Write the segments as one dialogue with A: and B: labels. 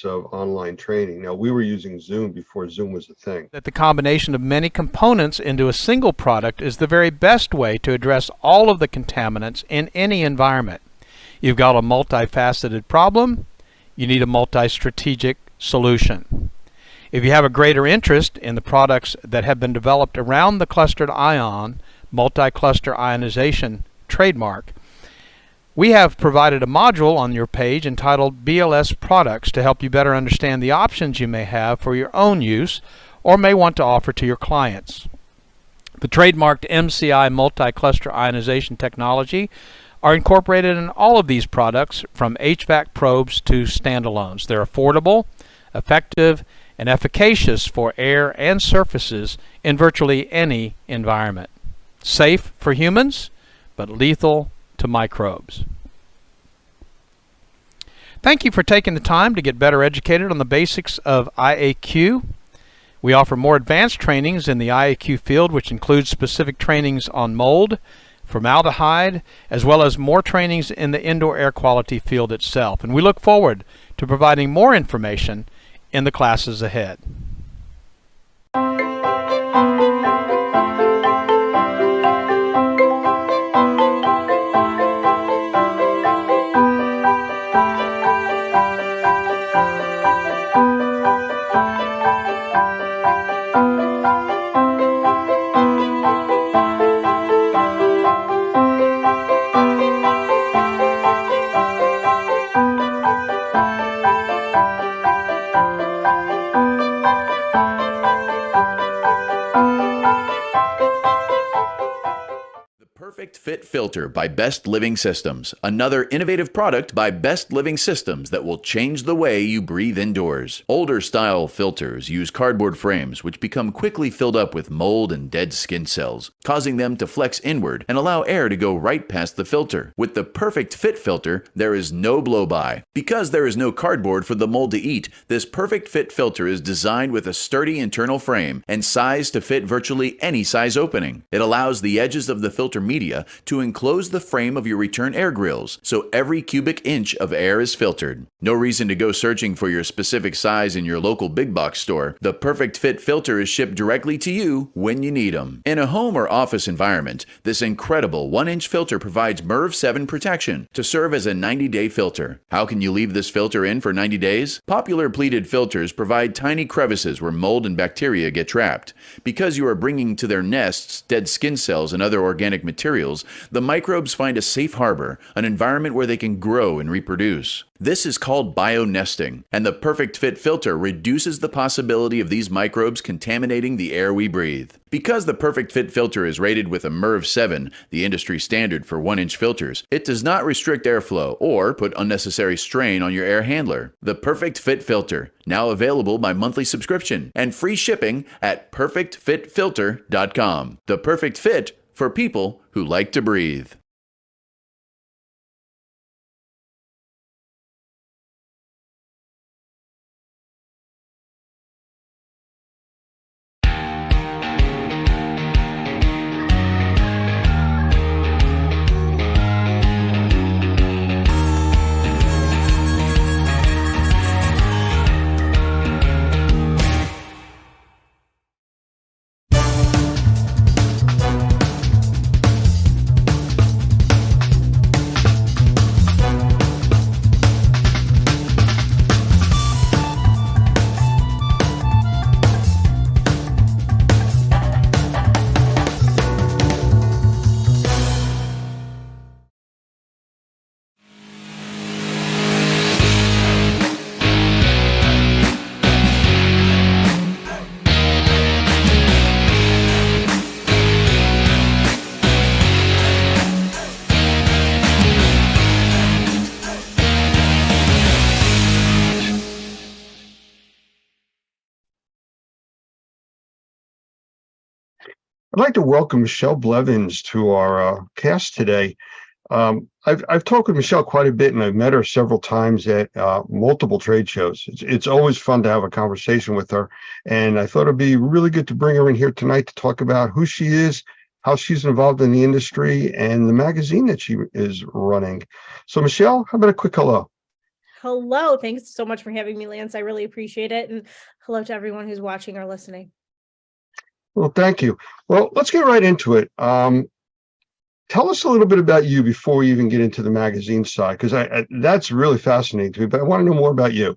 A: of online training. Now, we were using Zoom before Zoom was a thing.
B: That the combination of many components into a single product is the very best way to address all of the contaminants in any environment. You've got a multifaceted problem, you need a multi-strategic solution. If you have a greater interest in the products that have been developed around the clustered ion, multi-cluster ionization trademark, we have provided a module on your page entitled BLS Products to help you better understand the options you may have for your own use or may want to offer to your clients. The trademarked MCI multi-cluster ionization technology are incorporated in all of these products, from HVAC probes to standalones. They're affordable, effective, and efficacious for air and surfaces in virtually any environment. Safe for humans, but lethal to microbes. Thank you for taking the time to get better educated on the basics of IAQ. We offer more advanced trainings in the IAQ field, which includes specific trainings on mold, formaldehyde, as well as more trainings in the indoor air quality field itself. And we look forward to providing more information in the classes ahead.
C: Perfect Fit Filter by Best Living Systems, another innovative product by Best Living Systems that will change the way you breathe indoors. Older style filters use cardboard frames which become quickly filled up with mold and dead skin cells, causing them to flex inward and allow air to go right past the filter. With the Perfect Fit Filter, there is no blow-by. Because there is no cardboard for the mold to eat, this Perfect Fit Filter is designed with a sturdy internal frame and sized to fit virtually any size opening. It allows the edges of the filter media to enclose the frame of your return air grills, so every cubic inch of air is filtered. No reason to go searching for your specific size in your local big box store. The Perfect Fit Filter is shipped directly to you when you need them. In a home or office environment, this incredible 1-inch filter provides MERV 7 protection to serve as a 90-day filter. How can you leave this filter in for 90 days? Popular pleated filters provide tiny crevices where mold and bacteria get trapped. Because you are bringing to their nests dead skin cells and other organic materials, the microbes find a safe harbor, an environment where they can grow and reproduce. This is called bionesting, and the Perfect Fit Filter reduces the possibility of these microbes contaminating the air we breathe. Because the Perfect Fit Filter is rated with a MERV 7, the industry standard for 1-inch filters, it does not restrict airflow or put unnecessary strain on your air handler. The Perfect Fit Filter, now available by monthly subscription and free shipping at perfectfitfilter.com. The Perfect Fit for people who like to breathe.
A: I'd like to welcome Michelle Blevins to our cast today. I've talked with Michelle quite a bit, and I've met her several times at multiple trade shows. It's always fun to have a conversation with her, and I thought it'd be really good to bring her in here tonight to talk about who she is, how she's involved in the industry, and the magazine that she is running. So, Michelle, how about a quick hello?
D: Hello. Thanks so much for having me, Lance. I really appreciate it. And hello to everyone who's watching or listening.
A: Well, thank you. Well, let's get right into it. Tell us a little bit about you before we even get into the magazine side, because that's really fascinating to me, but I want to know more about you.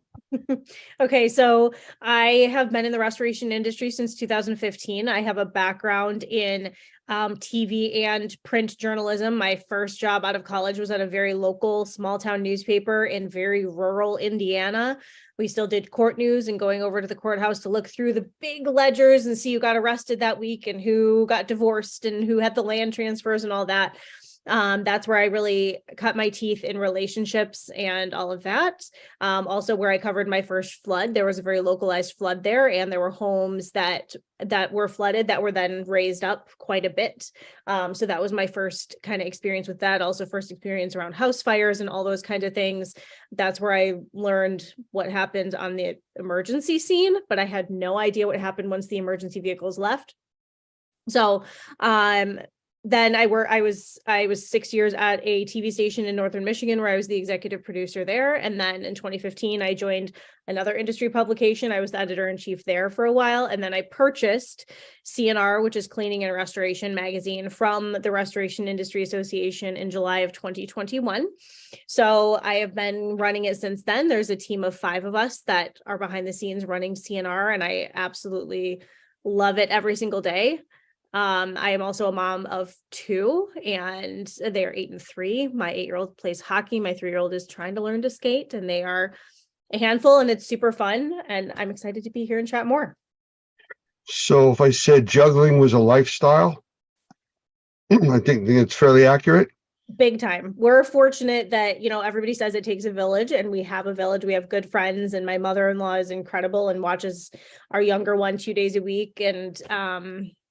D: Okay, so I have been in the restoration industry since 2015. I have a background in TV and print journalism. My first job out of college was at a very local small town newspaper in very rural Indiana. We still did court news and going over to the courthouse to look through the big ledgers and see who got arrested that week and who got divorced and who had the land transfers and all that. That's where I really cut my teeth in relationships and all of that. Also where I covered my first flood. There was a very localized flood there, and there were homes that were flooded that were then raised up quite a bit. So that was my first kind of experience with that. Also first experience around house fires and all those kinds of things. That's where I learned what happened on the emergency scene, but I had no idea what happened once the emergency vehicles left. So, then I was 6 years at a TV station in Northern Michigan where I was the executive producer there. And then in 2015, I joined another industry publication. I was the editor-in-chief there for a while. And then I purchased CNR, which is Cleaning and Restoration magazine, from the Restoration Industry Association in July of 2021. So I have been running it since then. There's a team of 5 of us that are behind the scenes running CNR, and I absolutely love it every single day. I am also a mom of 2, and they are 8 and 3. My 8-year-old plays hockey. My 3-year-old is trying to learn to skate, and they are a handful, and it's super fun. And I'm excited to be here and chat more.
A: So if I said juggling was a lifestyle, I think it's fairly accurate.
D: Big time. We're fortunate that, everybody says it takes a village, and we have a village. We have good friends, and my mother-in-law is incredible and watches our younger one 2 days a week. And,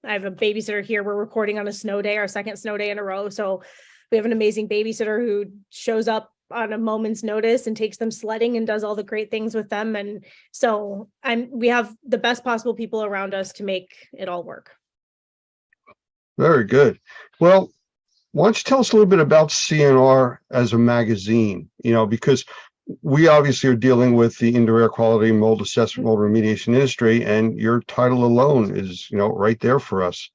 D: I have a babysitter here. We're recording on a snow day, our second snow day in a row. So we have an amazing babysitter who shows up on a moment's notice and takes them sledding and does all the great things with them. And so we have the best possible people around us to make it all work.
A: Very good. Well, why don't you tell us a little bit about CNR as a magazine, because we obviously are dealing with the indoor air quality, mold assessment, mold remediation industry, and your title alone is, right there for us.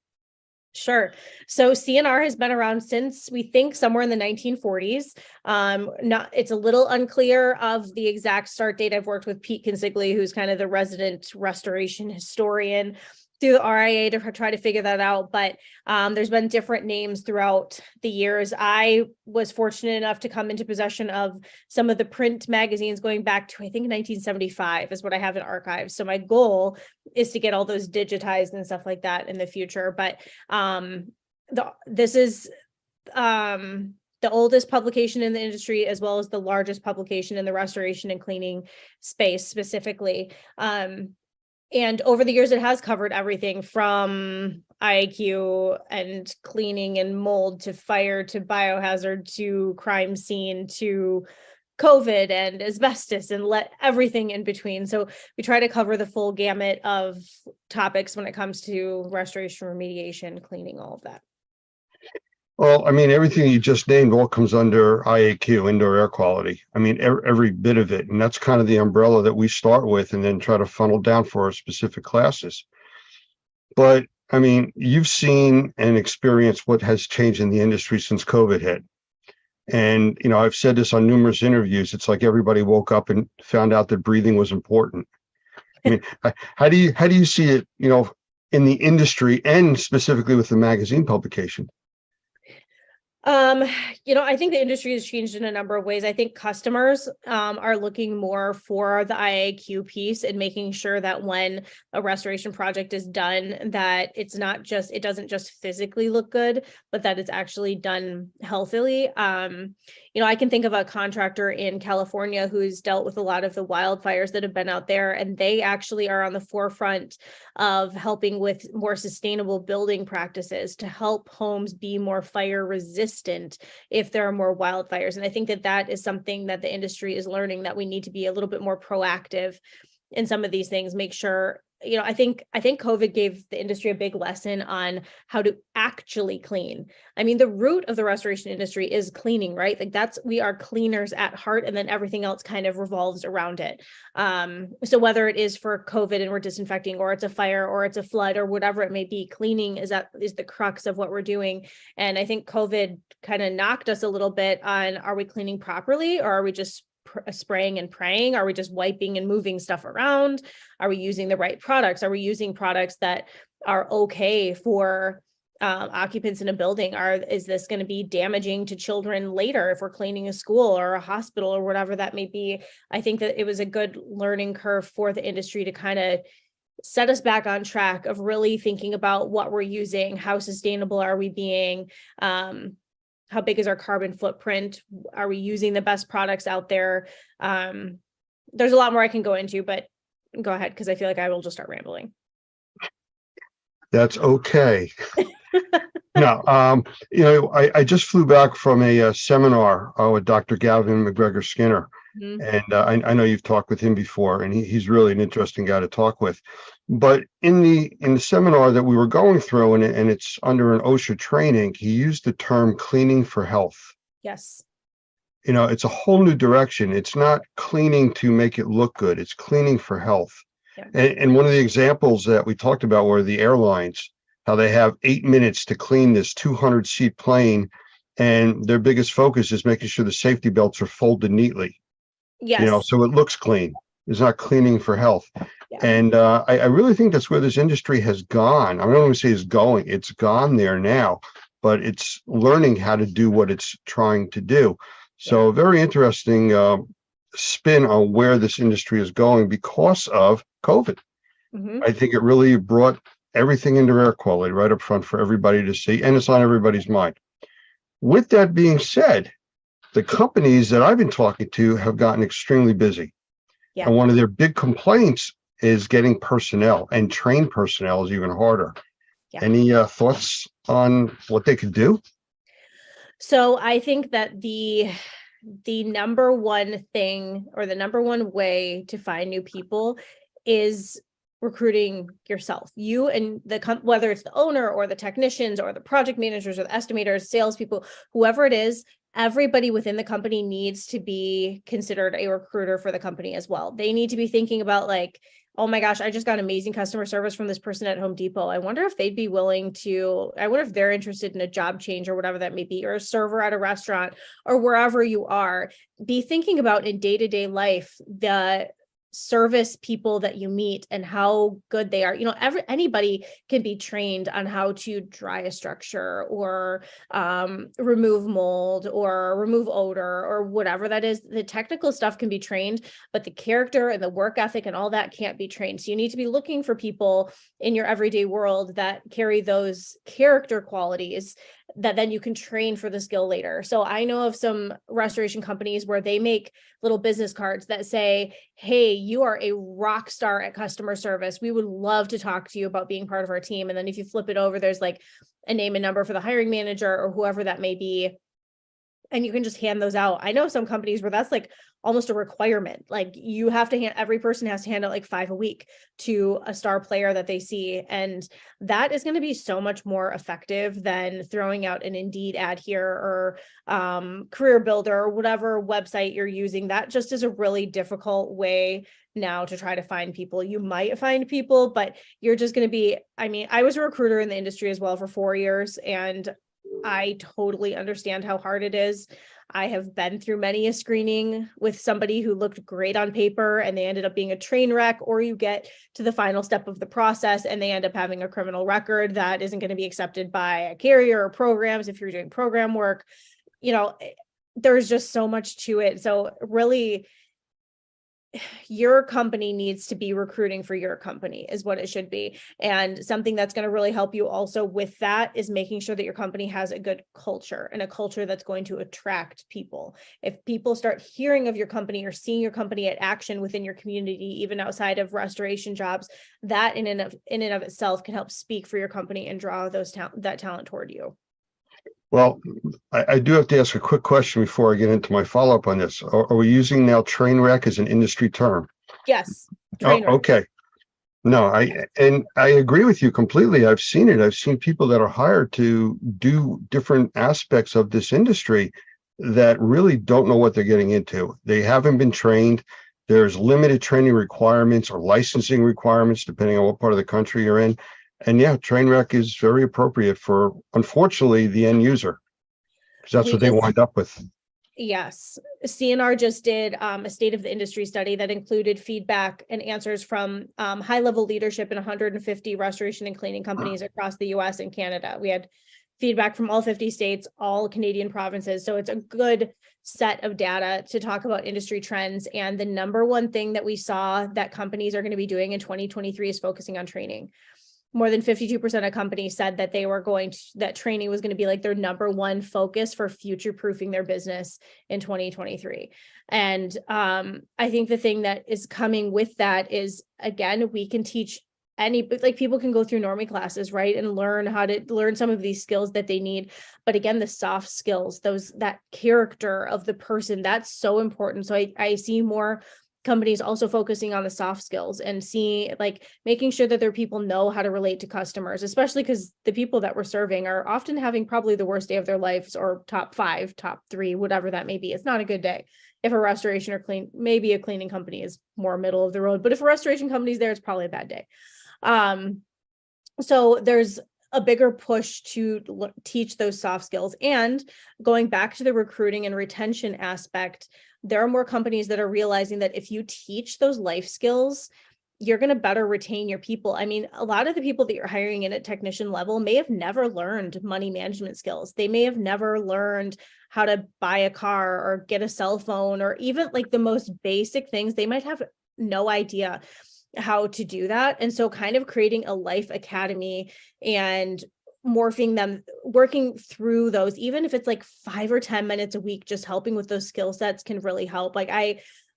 D: Sure. So CNR has been around since, we think, somewhere in the 1940s. It's a little unclear of the exact start date. I've worked with Pete Consigli, who's kind of the resident restoration historian, through the RIA to try to figure that out. But there's been different names throughout the years. I was fortunate enough to come into possession of some of the print magazines going back to, I think, 1975 is what I have in archives. So my goal is to get all those digitized and stuff like that in the future. But this is the oldest publication in the industry, as well as the largest publication in the restoration and cleaning space specifically. And over the years, it has covered everything from IAQ and cleaning and mold to fire to biohazard to crime scene to COVID and asbestos and everything in between. So we try to cover the full gamut of topics when it comes to restoration, remediation, cleaning, all of that.
A: Well, everything you just named all comes under IAQ, indoor air quality. Every bit of it. And that's kind of the umbrella that we start with and then try to funnel down for our specific classes. But, you've seen and experienced what has changed in the industry since COVID hit. And, I've said this on numerous interviews. It's like everybody woke up and found out that breathing was important. How do you see it, in the industry and specifically with the magazine publication?
D: I think the industry has changed in a number of ways. I think customers are looking more for the IAQ piece and making sure that when a restoration project is done, that it doesn't just physically look good, but that it's actually done healthily. I can think of a contractor in California who's dealt with a lot of the wildfires that have been out there, and they actually are on the forefront of helping with more sustainable building practices to help homes be more fire resistant if there are more wildfires. And I think that is something that the industry is learning, that we need to be a little bit more proactive in some of these things, make sure I think COVID gave the industry a big lesson on how to actually clean. I mean, the root of the restoration industry is cleaning, right? Like we are cleaners at heart, and then everything else kind of revolves around it. So whether it is for COVID and we're disinfecting, or it's a fire, or it's a flood, or whatever it may be, cleaning is the crux of what we're doing. And I think COVID kind of knocked us a little bit on, are we cleaning properly, or are we just spraying and praying? Are we just wiping and moving stuff around? Are we using the right products? Are we using products that are okay for occupants in a building? Is this going to be damaging to children later if we're cleaning a school or a hospital or whatever that may be? I think that it was a good learning curve for the industry to kind of set us back on track of really thinking about what we're using, how sustainable are we being, how big is our carbon footprint? Are we using the best products out there? There's a lot more I can go into, but go ahead, because I feel like I will just start rambling.
A: That's okay. No, I just flew back from a seminar with Dr. Gavin McGregor Skinner. And I know you've talked with him before, and he's really an interesting guy to talk with. But in the seminar that we were going through, and it's under an OSHA training, he used the term cleaning for health.
D: Yes.
A: It's a whole new direction. It's not cleaning to make it look good. It's cleaning for health.
D: Yeah.
A: And one of the examples that we talked about were the airlines, how they have 8 minutes to clean this 200-seat plane, and their biggest focus is making sure the safety belts are folded neatly.
D: Yes.
A: So it looks clean. It's not cleaning for health. Yeah. And I really think that's where this industry has gone. I don't want to say it's going. It's gone there now, but it's learning how to do what it's trying to do. So very interesting spin on where this industry is going because of COVID. I think it really brought everything into air quality right up front for everybody to see, and it's on everybody's mind. With that being said, the companies that I've been talking to have gotten extremely busy. Yeah. And one of their big complaints is getting personnel, and trained personnel is even harder. Yeah. Any thoughts on what they could do?
D: So I think that the number one thing, or the number one way to find new people, is recruiting yourself. You and whether it's the owner or the technicians or the project managers or the estimators, salespeople, whoever it is, everybody within the company needs to be considered a recruiter for the company as well. They need to be thinking about like, oh my gosh, I just got amazing customer service from this person at Home Depot. I wonder if they'd be willing to, I wonder if they're interested in a job change or whatever that may be, or a server at a restaurant or wherever you are. Be thinking about in day-to-day life, the service people that you meet and how good they are. Anybody can be trained on how to dry a structure or remove mold or remove odor or whatever that is. The technical stuff can be trained, but the character and the work ethic and all that can't be trained. So you need to be looking for people in your everyday world that carry those character qualities that then you can train for the skill later. So I know of some restoration companies where they make little business cards that say, hey, you are a rock star at customer service. We would love to talk to you about being part of our team. And then if you flip it over, there's like a name and number for the hiring manager or whoever that may be. And you can just hand those out. I know some companies where that's like almost a requirement. Like you have to every person has to hand out like 5 a week to a star player that they see. And that is going to be so much more effective than throwing out an Indeed ad here or Career Builder or whatever website you're using. That just is a really difficult way now to try to find people. You might find people, but you're just going to be, I was a recruiter in the industry as well for 4 years, and I totally understand how hard it is. I have been through many a screening with somebody who looked great on paper and they ended up being a train wreck, or you get to the final step of the process and they end up having a criminal record that isn't going to be accepted by a carrier or programs if you're doing program work. There's just so much to it. So really, your company needs to be recruiting for your company is what it should be. And something that's going to really help you also with that is making sure that your company has a good culture, and a culture that's going to attract people. If people start hearing of your company or seeing your company at action within your community, even outside of restoration jobs, that in and of itself can help speak for your company and draw that talent toward you.
A: Well, I do have to ask a quick question before I get into my follow-up on this. Are we using now train wreck as an industry term?
D: Yes.
A: Oh, okay. No, I agree with you completely. I've seen it. I've seen people that are hired to do different aspects of this industry that really don't know what they're getting into. They haven't been trained. There's limited training requirements or licensing requirements, depending on what part of the country you're in. And yeah, train wreck is very appropriate for, unfortunately, the end user, because that's
D: We
A: what they
D: just
A: wind up with.
D: Yes, CNR just did a state of the industry study that included feedback and answers from high-level leadership in 150 restoration and cleaning companies across the US and Canada. We had feedback from all 50 states, all Canadian provinces. So it's a good set of data to talk about industry trends. And the number one thing that we saw that companies are going to be doing in 2023 is focusing on training. More than 52% of companies said that they were that training was going to be like their number one focus for future proofing their business in 2023. And I think the thing that is coming with that is, again, we can teach like people can go through normie classes, right? And learn how to learn some of these skills that they need. But again, the soft skills, that character of the person, that's so important. So I see more companies also focusing on the soft skills and making sure that their people know how to relate to customers, especially because the people that we're serving are often having probably the worst day of their lives, or top 5, top 3, whatever that may be. It's not a good day. If a restoration or maybe a cleaning company is more middle of the road, but if a restoration company is there, it's probably a bad day. So there's a bigger push to teach those soft skills. And going back to the recruiting and retention aspect, there are more companies that are realizing that if you teach those life skills, you're going to better retain your people. I mean, a lot of the people that you're hiring in at technician level may have never learned money management skills. They may have never learned how to buy a car or get a cell phone, or even like the most basic things. They might have no idea how to do that. And so kind of creating a life academy and morphing them, working through those, even if it's like 5 or 10 minutes a week, just helping with those skill sets can really help.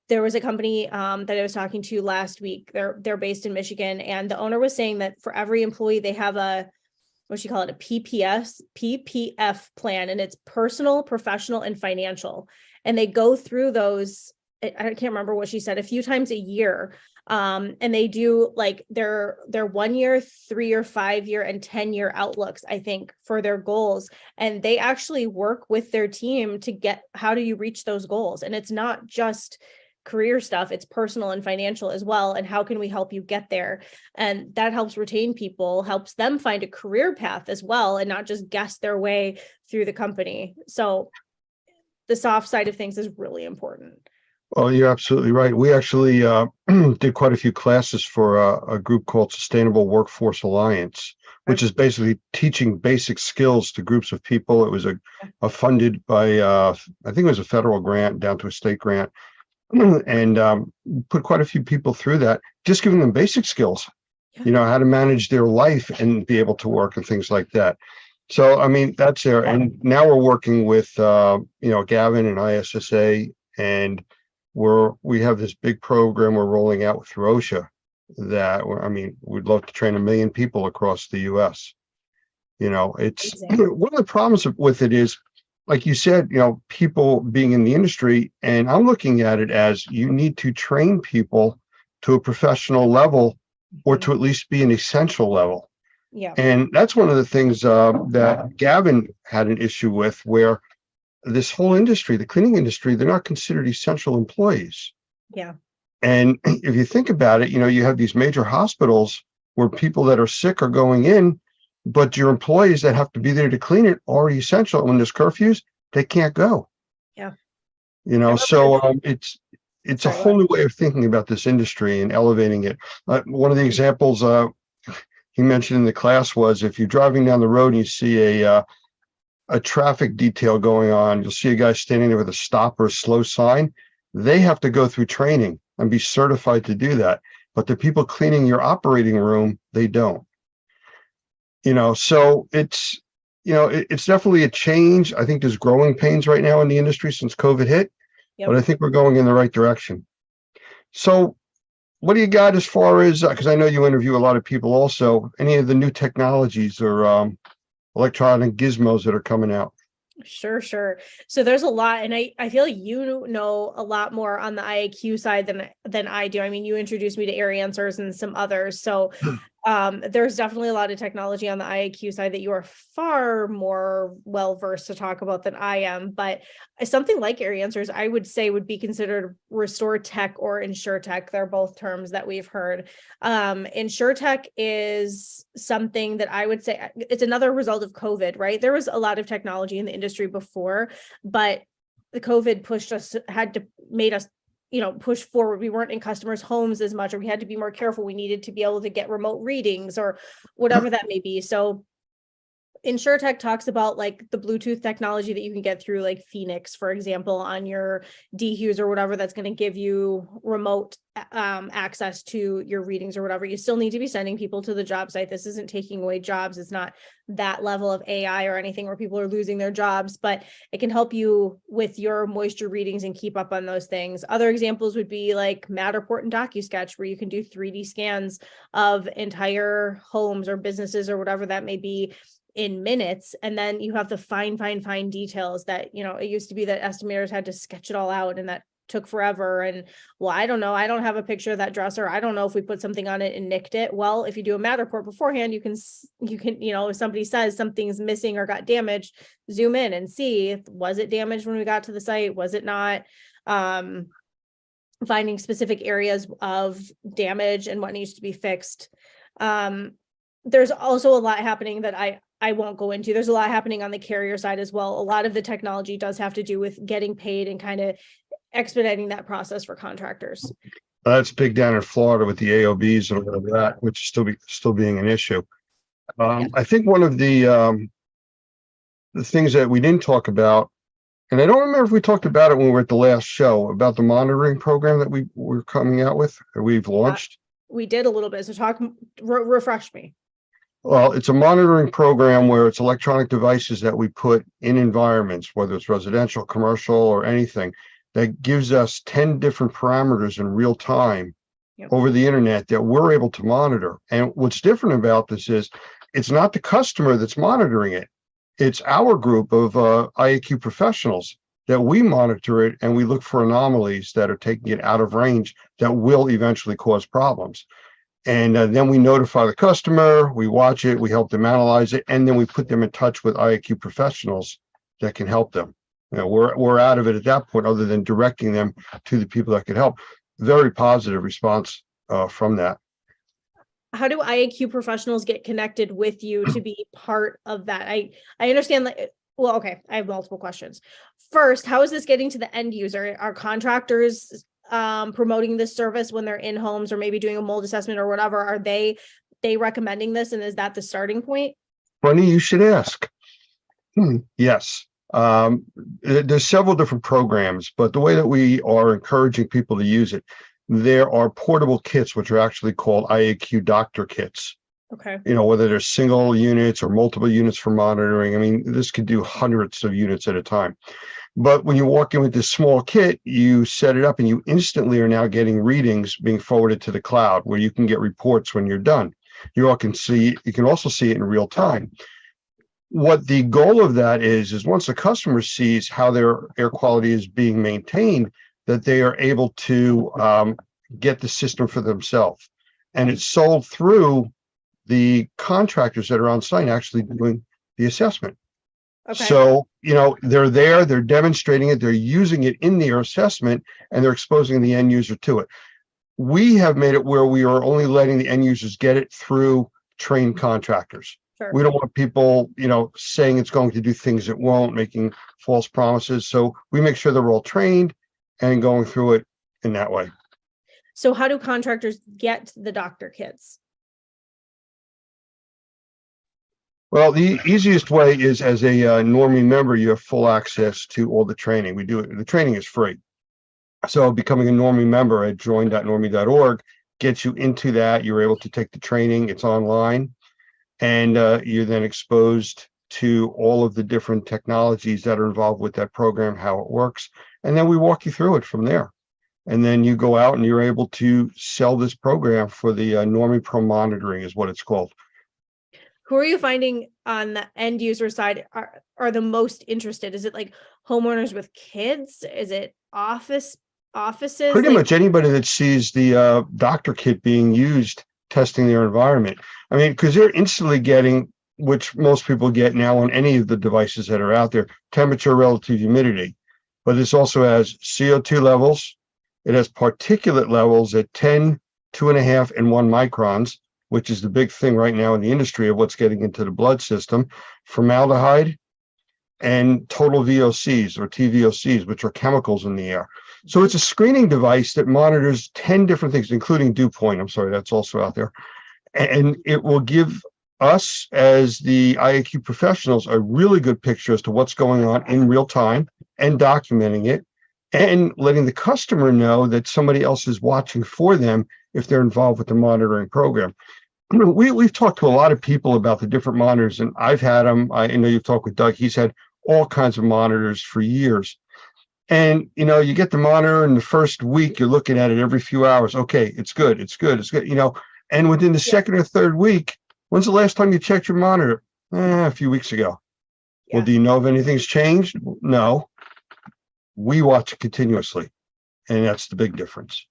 D: There was a company that I was talking to last week. They're based in Michigan, and the owner was saying that for every employee, they have a PPF plan, and it's personal, professional, and financial. And they go through those, I can't remember what she said, a few times a year. And they do like their 1 year, 3 or 5 year, and 10-year outlooks, I think, for their goals. And they actually work with their team to get, how do you reach those goals? And it's not just career stuff, it's personal and financial as well. And how can we help you get there? And that helps retain people, helps them find a career path as well, and not just guess their way through the company. So the soft side of things is really important.
A: Well, you're absolutely right. We actually did quite a few classes for a group called Sustainable Workforce Alliance, which is basically teaching basic skills to groups of people. It was a funded by, I think it was a federal grant down to a state grant, and put quite a few people through that, just giving them basic skills, how to manage their life and be able to work and things like that. So, I mean, that's there. And now we're working with, Gavin and ISSA, and we have this big program we're rolling out through OSHA that, we'd love to train 1 million people across the US. It's one of the problems with it is, like you said, people being in the industry, and I'm looking at it as you need to train people to a professional level, or to at least be an essential level.
D: Yeah.
A: And that's one of the things that Gavin had an issue with, where this whole industry, the cleaning industry, they're not considered essential employees.
D: Yeah.
A: And if you think about it, you have these major hospitals where people that are sick are going in, but your employees that have to be there to clean it are essential. When there's curfews, they can't go.
D: Yeah.
A: So it's a whole new way of thinking about this industry and elevating it. One of the examples he mentioned in the class was, if you're driving down the road and you see a traffic detail going on, you'll see a guy standing there with a stop or a slow sign. They have to go through training and be certified to do that. But the people cleaning your operating room, they don't. So it's definitely a change. I think there's growing pains right now in the industry since COVID hit, but I think we're going in the right direction. So what do you got as far as, because I know you interview a lot of people also, any of the new technologies or electronic gizmos that are coming out?
D: Sure, sure. So there's a lot, and I feel like you know a lot more on the IAQ side than I do. I mean, you introduced me to Air Answers and some others. So there's definitely a lot of technology on the IAQ side that you are far more well versed to talk about than I am. But something like Air Answers, I would say would be considered restore tech or insure tech. They're both terms that we've heard. Insure tech is something that I would say it's another result of COVID, right? There was a lot of technology in the industry before, but the COVID made us push forward. We weren't in customers' homes as much, or we had to be more careful. We needed to be able to get remote readings or whatever that may be. So InsureTech talks about like the Bluetooth technology that you can get through like Phoenix, for example, on your DHUs or whatever, that's going to give you remote access to your readings or whatever. You still need to be sending people to the job site. This isn't taking away jobs. It's not that level of AI or anything where people are losing their jobs, but it can help you with your moisture readings and keep up on those things. Other examples would be like Matterport and DocuSketch, where you can do 3D scans of entire homes or businesses or whatever that may be in minutes. And then you have the fine details that, it used to be that estimators had to sketch it all out, and that took forever. And well, I don't know, I don't have a picture of that dresser. I don't know if we put something on it and nicked it. Well, if you do a Matterport beforehand, you can, if somebody says something's missing or got damaged, zoom in and see, was it damaged when we got to the site? Was it not? Finding specific areas of damage and what needs to be fixed. There's also a lot happening that I won't go into. There's a lot happening on the carrier side as well. A lot of the technology does have to do with getting paid and kind of expediting that process for contractors.
A: That's big down in Florida with the AOBs and all of that, which is still being an issue. I think one of the things that we didn't talk about, and I don't remember if we talked about it when we were at the last show, about the monitoring program that we were coming out with, or we've launched.
D: We did a little bit. So refresh me.
A: Well, it's a monitoring program where it's electronic devices that we put in environments, whether it's residential, commercial, or anything, that gives us 10 different parameters in real time over the internet that we're able to monitor. And what's different about this is it's not the customer that's monitoring it. It's our group of IAQ professionals that we monitor it, and we look for anomalies that are taking it out of range that will eventually cause problems. And then we notify the customer, we watch it, we help them analyze it, and then we put them in touch with IAQ professionals that can help them. We're out of it at that point, other than directing them to the people that could help. Very positive response from that.
D: How do IAQ professionals get connected with you to be part of that? I understand that. Well, okay, I have multiple questions. First, how is this getting to the end user? Are contractors promoting this service when they're in homes, or maybe doing a mold assessment or whatever? Are they recommending this, and is that the starting point?
A: Funny you should ask. Yes. There's several different programs, but the way that we are encouraging people to use it, there are portable kits, which are actually called IAQ doctor kits.
D: Okay.
A: Whether there's single units or multiple units for monitoring. I mean, this could do hundreds of units at a time. But when you walk in with this small kit, you set it up and you instantly are now getting readings being forwarded to the cloud, where you can get reports when you're done. You can also see it in real time. What the goal of that is once the customer sees how their air quality is being maintained, that they are able to get the system for themselves. And it's sold through the contractors that are on site actually doing the assessment. Okay. So, they're there, they're demonstrating it, they're using it in their assessment, and they're exposing the end user to it. We have made it where we are only letting the end users get it through trained contractors. Sure. We don't want people, saying it's going to do things it won't, making false promises. So we make sure they're all trained and going through it in that way.
D: So how do contractors get the doctor kits?
A: Well, the easiest way is as a Normie member, you have full access to all the training. The training is free. So becoming a Normie member at join.normie.org gets you into that. You're able to take the training. It's online, and you're then exposed to all of the different technologies that are involved with that program, how it works. And then we walk you through it from there. And then you go out and you're able to sell this program for the Normie Pro Monitoring is what it's called.
D: Who are you finding on the end user side are the most interested? Is it like homeowners with kids? Is it offices?
A: Pretty
D: Like,
A: much anybody that sees the doctor kit being used testing their environment. I mean, because they're instantly getting, which most people get now on any of the devices that are out there, temperature, relative humidity. But this also has CO2 levels. It has particulate levels at 10, 2.5, and 1 microns, which is the big thing right now in the industry of what's getting into the blood system, formaldehyde, and total VOCs or TVOCs, which are chemicals in the air. So it's a screening device that monitors 10 different things, including dew point. I'm sorry, that's also out there. And it will give us as the IAQ professionals a really good picture as to what's going on in real time and documenting it and letting the customer know that somebody else is watching for them if they're involved with the monitoring program. We've talked to a lot of people about the different monitors, and I've had them. I know you've talked with Doug. He's had all kinds of monitors for years. And, you get the monitor in the first week, you're looking at it every few hours. Okay, it's good, it's good, it's good, and within the second or third week, when's the last time you checked your monitor? A few weeks ago.
D: Yeah.
A: Well, do you know if anything's changed? No. We watch it continuously, and that's the big difference.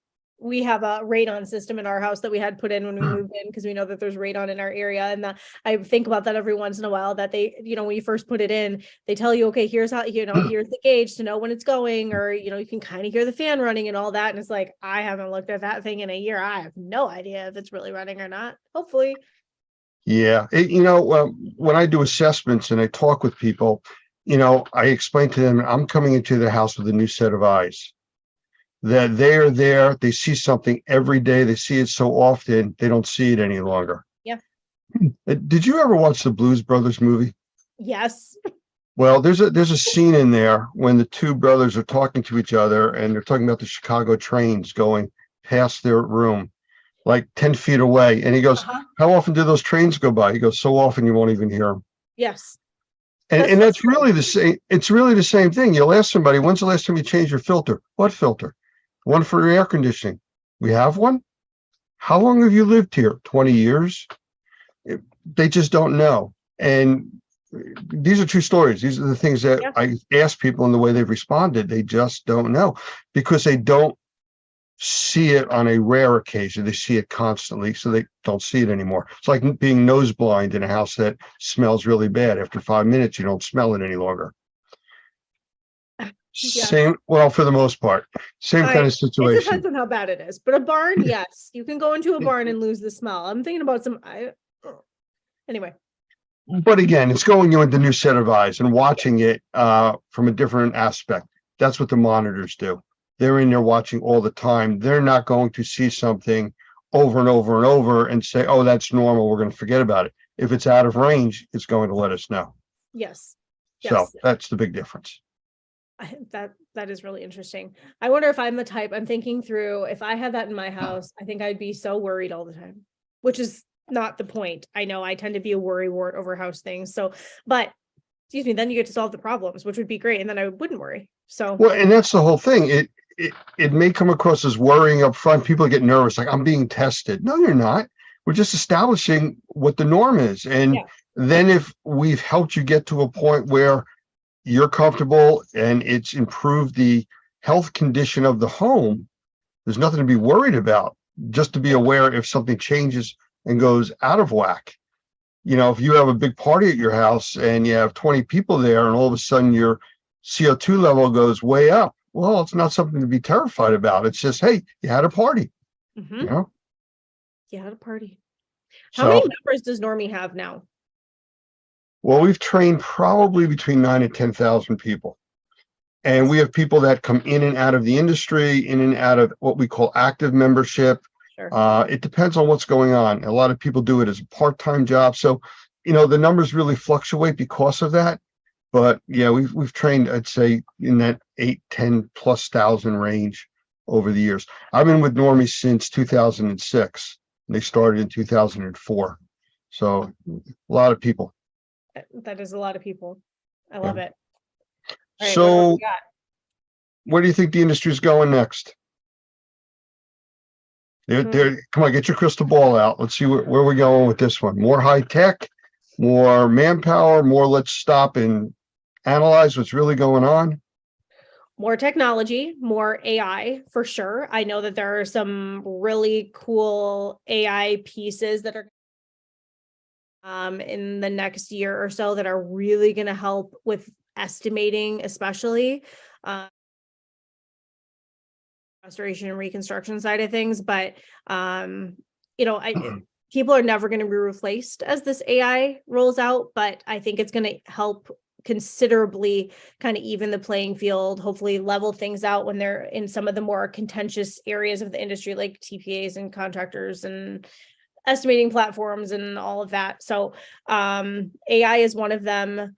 D: we have a radon system in our house that we had put in when we moved in because we know that there's radon in our area. And I think about that every once in a while that they, when you first put it in, they tell you, okay, here's how, here's the gauge to know when it's going, or, you can kind of hear the fan running and all that. And it's like, I haven't looked at that thing in a year. I have no idea if it's really running or not. Hopefully.
A: Yeah. When I do assessments and I talk with people, I explain to them, I'm coming into the house with a new set of eyes. That they are there, they see something every day, they see it so often, they don't see it any longer.
D: Yeah.
A: Did you ever watch the Blues Brothers movie?
D: Yes.
A: Well, there's a scene in there when the two brothers are talking to each other and they're talking about the Chicago trains going past their room, like 10 feet away. And he goes, How often do those trains go by? He goes, so often you won't even hear them.
D: Yes.
A: And that's really the same. It's really the same thing. You'll ask somebody, when's the last time you changed your filter? What filter? One for your air conditioning. We have one. How long have you lived here? 20 years. They just don't know. And these are true stories. These are the things that I ask people and the way they've responded. They just don't know because they don't see it on a rare occasion. They see it constantly, so they don't see it anymore. It's like being nose blind in a house that smells really bad. After 5 minutes, you don't smell it any longer.
D: Yeah.
A: Same, well, for the most part, same kind of situation.
D: It depends on how bad it is, but a barn, yes, you can go into a barn and lose the smell. I'm thinking about anyway.
A: But again, it's going you into a new set of eyes and watching it from a different aspect. That's what the monitors do. They're in there watching all the time. They're not going to see something over and over and over and say, oh, that's normal, we're going to forget about it. If it's out of range, it's going to let us know.
D: Yes.
A: So that's the big difference.
D: That is really interesting. I wonder if I'm the type, I'm thinking through, if I had that in my house, I think I'd be so worried all the time, which is not the point. I know I tend to be a worrywart over house things. So, but excuse me, then you get to solve the problems, which would be great. And then I wouldn't worry. So,
A: well, and that's the whole thing. It may come across as worrying up front. People get nervous, like I'm being tested. No, you're not. We're just establishing what the norm is. And then if we've helped you get to a point where you're comfortable and it's improved the health condition of the home, there's nothing to be worried about. Just to be aware if something changes and goes out of whack. If you have a big party at your house and you have 20 people there and all of a sudden your CO2 level goes way up, well, it's not something to be terrified about. It's just, hey, you had a party.
D: You had a party. How many members does Normie have now?
A: Well, we've trained probably between 9,000 and 10,000 people. And we have people that come in and out of the industry, in and out of what we call active membership.
D: Sure.
A: It depends on what's going on. A lot of people do it as a part-time job. So, the numbers really fluctuate because of that. But yeah, we've trained, I'd say, in that 8,000-10,000+ range over the years. I've been with Normie since 2006. They started in 2004. So a lot of people.
D: That is a lot of people. I love it. All right,
A: so where do you think the industry is going next? Come on, get your crystal ball out. Let's see where we're going with this one. More high tech, more manpower, more let's stop and analyze what's really going on?
D: More technology, more AI for sure. I know that there are some really cool AI pieces that are in the next year or so that are really going to help with estimating, especially restoration and reconstruction side of things. But people are never going to be replaced as this AI rolls out, but I think it's going to help considerably kind of even the playing field, hopefully level things out when they're in some of the more contentious areas of the industry, like TPAs and contractors and estimating platforms and all of that. So AI is one of them.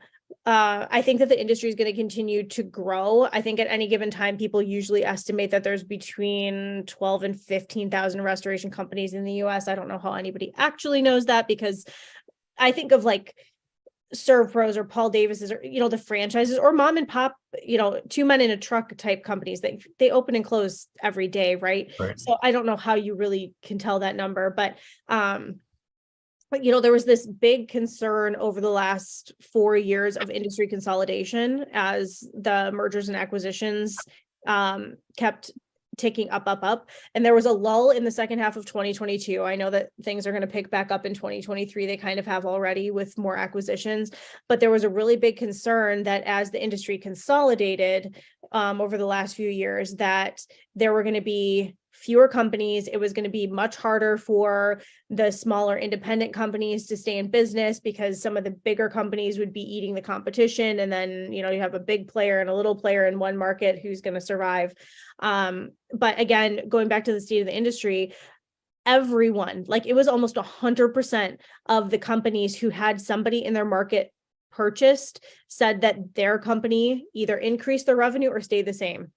D: I think that the industry is going to continue to grow. I think at any given time, people usually estimate that there's between 12 and 15,000 restoration companies in the US. I don't know how anybody actually knows that, because I think of like ServPros or Paul Davis's, or the franchises, or mom and pop, 2 men in a truck type companies. They open and close every day, right?
A: Right.
D: So I don't know how you really can tell that number, but there was this big concern over the last 4 years of industry consolidation as the mergers and acquisitions kept ticking up. And there was a lull in the second half of 2022. I know that things are going to pick back up in 2023. They kind of have already with more acquisitions, but there was a really big concern that as the industry consolidated over the last few years, that there were going to be fewer companies. It was going to be much harder for the smaller independent companies to stay in business because some of the bigger companies would be eating the competition. And then, you have a big player and a little player in one market who's going to survive. But again, going back to the state of the industry, everyone, like it was almost 100% of the companies who had somebody in their market purchased said that their company either increased their revenue or stayed the same,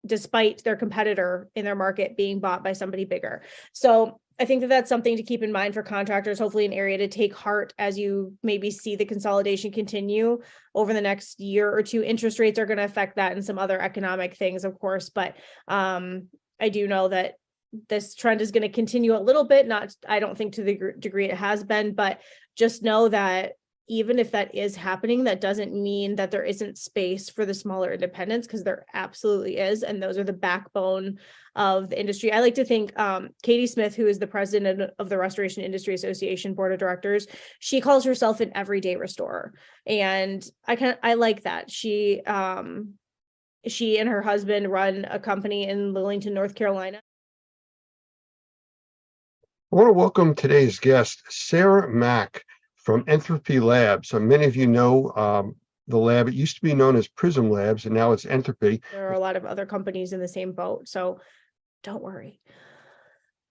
D: despite their competitor in their market being bought by somebody bigger. So I think that that's something to keep in mind for contractors, hopefully an area to take heart as you maybe see the consolidation continue over the next year or two. Interest rates are going to affect that and some other economic things, of course, but I do know that this trend is going to continue a little bit, I don't think to the degree it has been, but just know that even if that is happening, that doesn't mean that there isn't space for the smaller independents, because there absolutely is. And those are the backbone of the industry. I like to think Katie Smith, who is the president of the Restoration Industry Association Board of Directors, she calls herself an everyday restorer. And I like that. She and her husband run a company in Lillington, North Carolina.
A: I want to welcome today's guest, Sarah Mack from Entropy Labs. So many of you know the lab. It used to be known as Prism Labs, and now it's Entropy.
D: There are a lot of other companies in the same boat, so don't worry.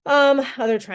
D: Other trends.